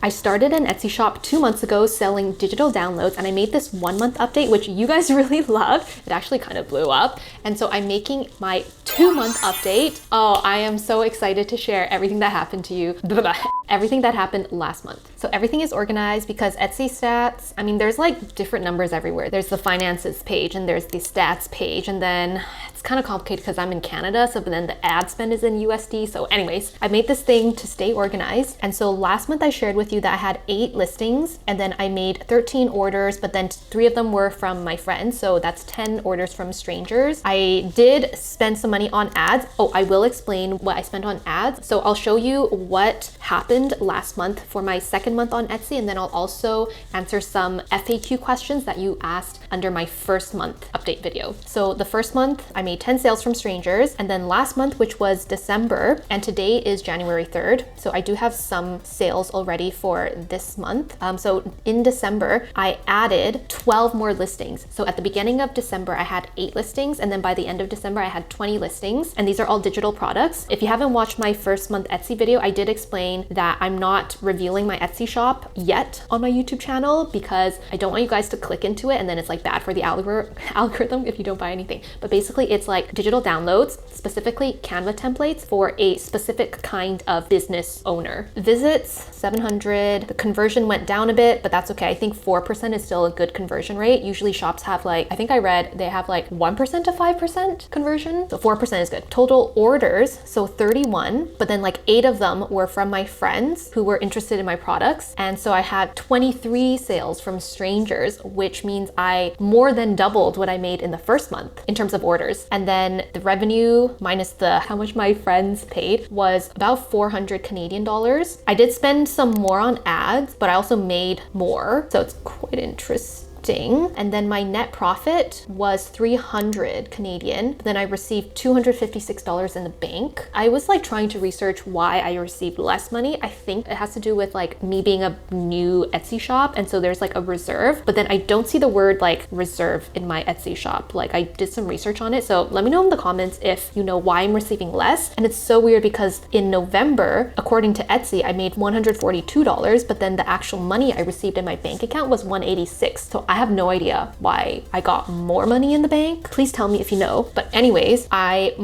I started an Etsy shop 2 months ago selling digital downloads, and I made this 1 month update, which you guys really loved. It actually kind of blew up. And so I'm making my 2 month update. Oh, I am so excited to share everything that happened to you. Everything that happened last month. So everything is organized because Etsy stats, I mean, there's like different numbers everywhere. There's the finances page and there's the stats page, and then it's kind of complicated because I'm in Canada, so then the ad spend is in USD. So anyways, I made this thing to stay organized. And so last month I shared with you that I had 8 listings, and then I made 13 orders, but then 3 of them were from my friends. So that's 10 orders from strangers. I did spend some money on ads. Oh, I will explain what I spent on ads. So I'll show you what happened last month for my second month on Etsy, and then I'll also answer some FAQ questions that you asked under my first month update video. So the first month I made 10 sales from strangers, and then last month, which was December, and today is January 3rd. So I do have some sales already for this month. So in December, I added 12 more listings. So at the beginning of December, I had 8 listings, and then by the end of December, I had 20 listings, and these are all digital products. If you haven't watched my first month Etsy video, I did explain that I'm not revealing my Etsy shop yet on my YouTube channel because I don't want you guys to click into it and then it's like bad for the algorithm if you don't buy anything. But basically it's like digital downloads, specifically Canva templates for a specific kind of business owner. Visits, 700. The conversion went down a bit, but that's okay. I think 4% is still a good conversion rate. Usually shops have like, I think I read they have like 1% to 5% conversion. So 4% is good. Total orders, so 31, but then like 8 of them were from my friends who were interested in my products. And so I had 23 sales from strangers, which means I more than doubled what I made in the first month in terms of orders. And then the revenue minus the how much my friends paid was about 400 Canadian dollars. I did spend some more on ads, but I also made more. So it's quite interesting. And then my net profit was 300 Canadian. Then I received $256 in the bank. I was like trying to research why I received less money. I think it has to do with like me being a new Etsy shop. And so there's like a reserve, but then I don't see the word like reserve in my Etsy shop. Like I did some research on it. So let me know in the comments if you know why I'm receiving less. And it's so weird because in November, according to Etsy, I made $142, but then the actual money I received in my bank account was $186. So I have no idea why I got more money in the bank. Please tell me if you know. But anyways, I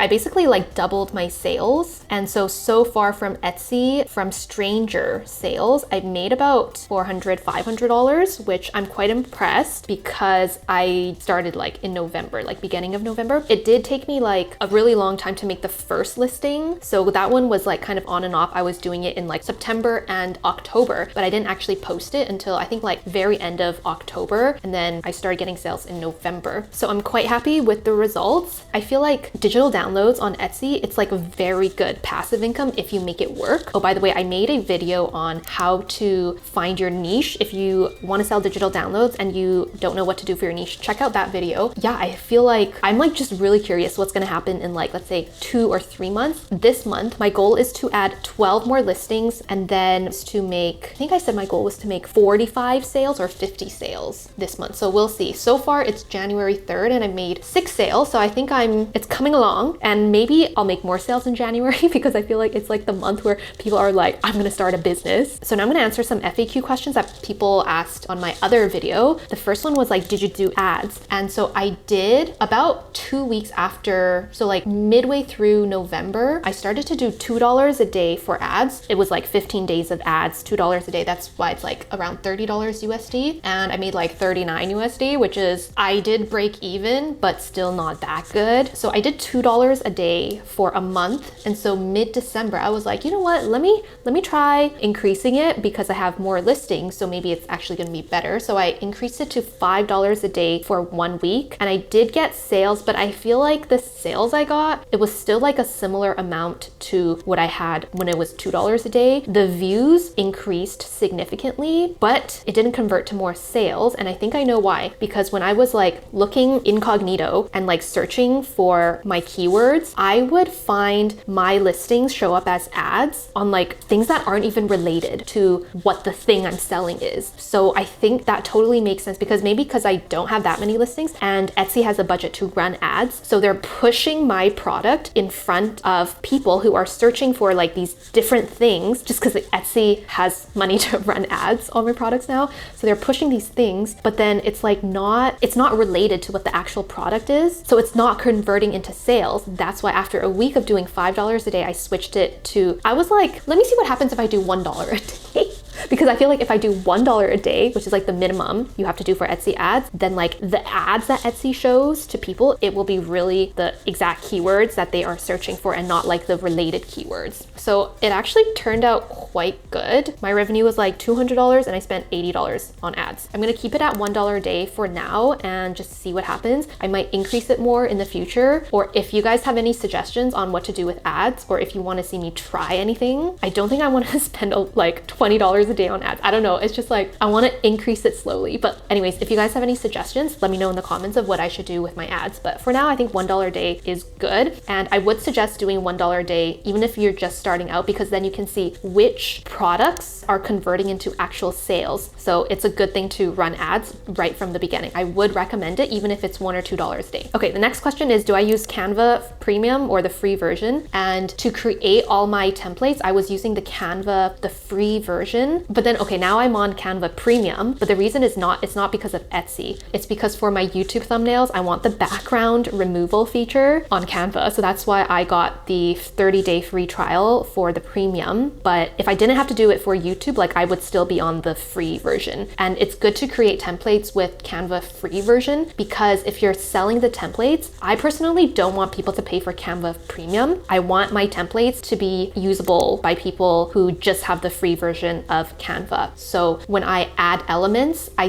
basically like doubled my sales. And so far from Etsy, from stranger sales, I've made about $400, $500, which I'm quite impressed because I started like in November, like beginning of November. It did take me like a really long time to make the first listing. So that one was like kind of on and off. I was doing it in like September and October, but I didn't actually post it until I think like very end of October, and then I started getting sales in November. So I'm quite happy with the results. I feel like digital downloads on Etsy, it's like a very good passive income if you make it work. Oh, by the way, I made a video on how to find your niche. If you want to sell digital downloads and you don't know what to do for your niche, check out that video. Yeah, I feel like I'm like just really curious what's going to happen in like, let's say 2 or 3 months. This month, my goal is to add 12 more listings and then to make, I think I said my goal was to make 45 sales or 50 sales this month. So we'll see. So far it's January 3rd and I made 6 sales. So I think it's coming along, and maybe I'll make more sales in January because I feel like it's like the month where people are like, I'm going to start a business. So now I'm going to answer some FAQ questions that people asked on my other video. The first one was like, did you do ads? And so I did about 2 weeks after, so like midway through November, I started to do $2 a day for ads. It was like 15 days of ads, $2 a day. That's why it's like around $30 USD. And I made like 39 USD, which is, I did break even, but still not that good. So I did $2 a day for a month. And so mid-December, I was like, you know what, let me try increasing it because I have more listings. So maybe it's actually gonna be better. So I increased it to $5 a day for 1 week. And I did get sales, but I feel like the sales I got, it was still like a similar amount to what I had when it was $2 a day. The views increased significantly, but it didn't convert to more sales. And I think I know why, because when I was like looking incognito and like searching for my keywords, I would find my listings show up as ads on like things that aren't even related to what the thing I'm selling is. So I think that totally makes sense, because maybe because I don't have that many listings and Etsy has a budget to run ads. So they're pushing my product in front of people who are searching for like these different things, just because Etsy has money to run ads on my products now. So they're pushing these things, but then it's like it's not related to what the actual product is. So it's not converting into sales. That's why after a week of doing $5 a day, I switched it to, I was like, let me see what happens if I do $1 a day. Because I feel like if I do $1 a day, which is like the minimum you have to do for Etsy ads, then like the ads that Etsy shows to people, it will be really the exact keywords that they are searching for and not like the related keywords. So it actually turned out quite good. My revenue was like $200 and I spent $80 on ads. I'm gonna keep it at $1 a day for now and just see what happens. I might increase it more in the future, or if you guys have any suggestions on what to do with ads, or if you wanna see me try anything. I don't think I wanna spend like $20 a day on ads. I don't know. It's just like, I want to increase it slowly. But anyways, if you guys have any suggestions, let me know in the comments of what I should do with my ads. But for now, I think $1 a day is good. And I would suggest doing $1 a day, even if you're just starting out, because then you can see which products are converting into actual sales. So it's a good thing to run ads right from the beginning. I would recommend it, even if it's $1 or $2 a day. Okay, the next question is, do I use Canva Premium or the free version? And to create all my templates, I was using the Canva, the free version. But then, okay, now I'm on Canva Premium, but the reason is it's not because of Etsy. It's because for my YouTube thumbnails, I want the background removal feature on Canva. So that's why I got the 30-day free trial for the premium. But if I didn't have to do it for YouTube, like I would still be on the free version. And it's good to create templates with Canva free version, because if you're selling the templates, I personally don't want people to pay for Canva Premium. I want my templates to be usable by people who just have the free version of Canva. So when I add elements, I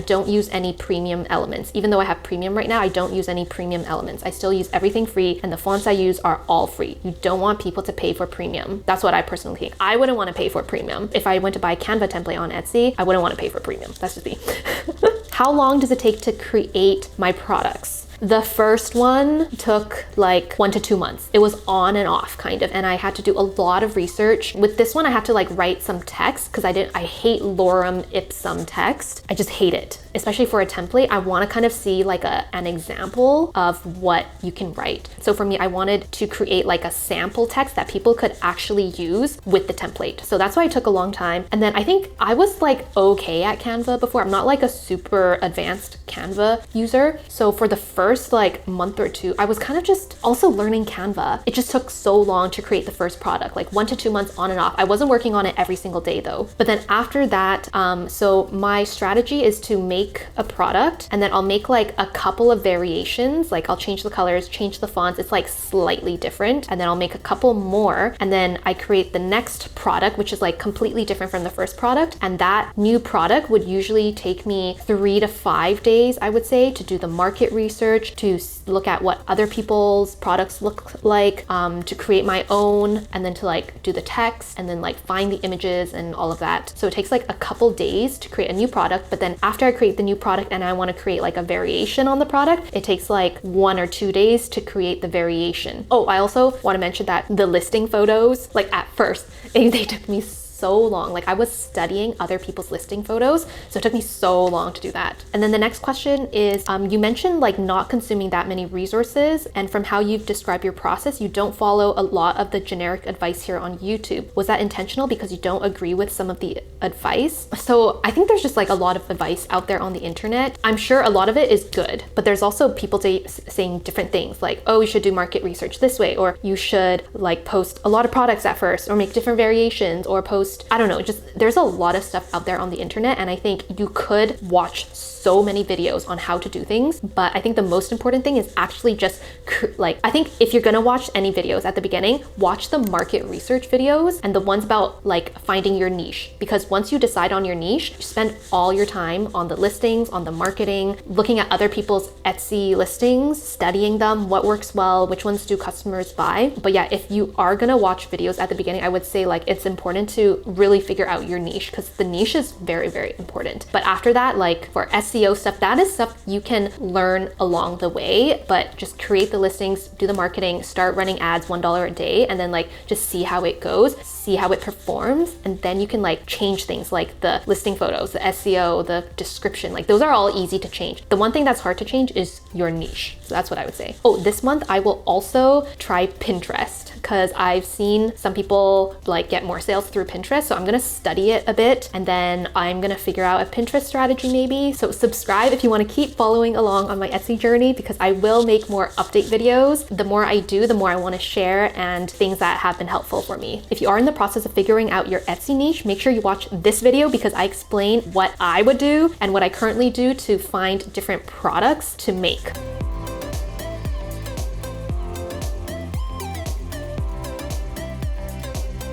don't use any premium elements. Even though I have premium right now, I don't use any premium elements. I still use everything free, and the fonts I use are all free. You don't want people to pay for premium. That's what I personally think. I wouldn't want to pay for premium. If I went to buy a Canva template on Etsy, I wouldn't want to pay for premium. That's just me. How long does it take to create my products? The first one took like 1 to 2 months. It was on and off kind of, and I had to do a lot of research. With this one, I had to like write some text because I hate lorem ipsum text. I just hate it, especially for a template. I want to kind of see like an example of what you can write. So for me, I wanted to create like a sample text that people could actually use with the template. So that's why it took a long time. And then I think I was like okay at Canva before. I'm not like a super advanced Canva user. So for the first like month or two, I was kind of just also learning Canva. It just took so long to create the first product, like 1 to 2 months on and off. I wasn't working on it every single day though. But then after that, so my strategy is to make a product, and then I'll make like a couple of variations. Like I'll change the colors, change the fonts. It's like slightly different. And then I'll make a couple more. And then I create the next product, which is like completely different from the first product. And that new product would usually take me 3 to 5 days, I would say, to do the market research, to look at what other people's products look like, to create my own, and then to like do the text, and then like find the images and all of that. So it takes like a couple days to create a new product. But then after I create the new product and I want to create like a variation on the product, it takes like 1 or 2 days to create the variation. Oh, I also want to mention that the listing photos, like at first, they took me so long. Like I was studying other people's listing photos, so it took me so long to do that. And then the next question is, you mentioned like not consuming that many resources, and from how you've described your process, you don't follow a lot of the generic advice here on YouTube. Was that intentional because you don't agree with some of the advice? So I think there's just like a lot of advice out there on the internet. I'm sure a lot of it is good, but there's also people saying different things like, oh, you should do market research this way, or you should like post a lot of products at first, or make different variations, or post, I don't know, just there's a lot of stuff out there on the internet, and I think you could watch so many videos on how to do things, but I think the most important thing is actually just like, I think if you're gonna watch any videos at the beginning, watch the market research videos and the ones about like finding your niche, because once you decide on your niche, you spend all your time on the listings, on the marketing, looking at other people's Etsy listings, studying them, what works well, which ones do customers buy. But yeah, if you are gonna watch videos at the beginning, I would say like it's important to to really figure out your niche, because the niche is very, very important. But after that, like for SEO stuff, that is stuff you can learn along the way, but just create the listings, do the marketing, start running ads $1 a day, and then like just see how it goes, see how it performs, and then you can like change things like the listing photos, the SEO, the description. Like those are all easy to change. The one thing that's hard to change is your niche. So that's what I would say. Oh, this month I will also try Pinterest, because I've seen some people like get more sales through Pinterest. So I'm gonna study it a bit, and then I'm gonna figure out a Pinterest strategy maybe. So subscribe if you wanna keep following along on my Etsy journey, because I will make more update videos. The more I do, the more I wanna share, and things that have been helpful for me. If you are in the process of figuring out your Etsy niche, make sure you watch this video, because I explain what I would do and what I currently do to find different products to make.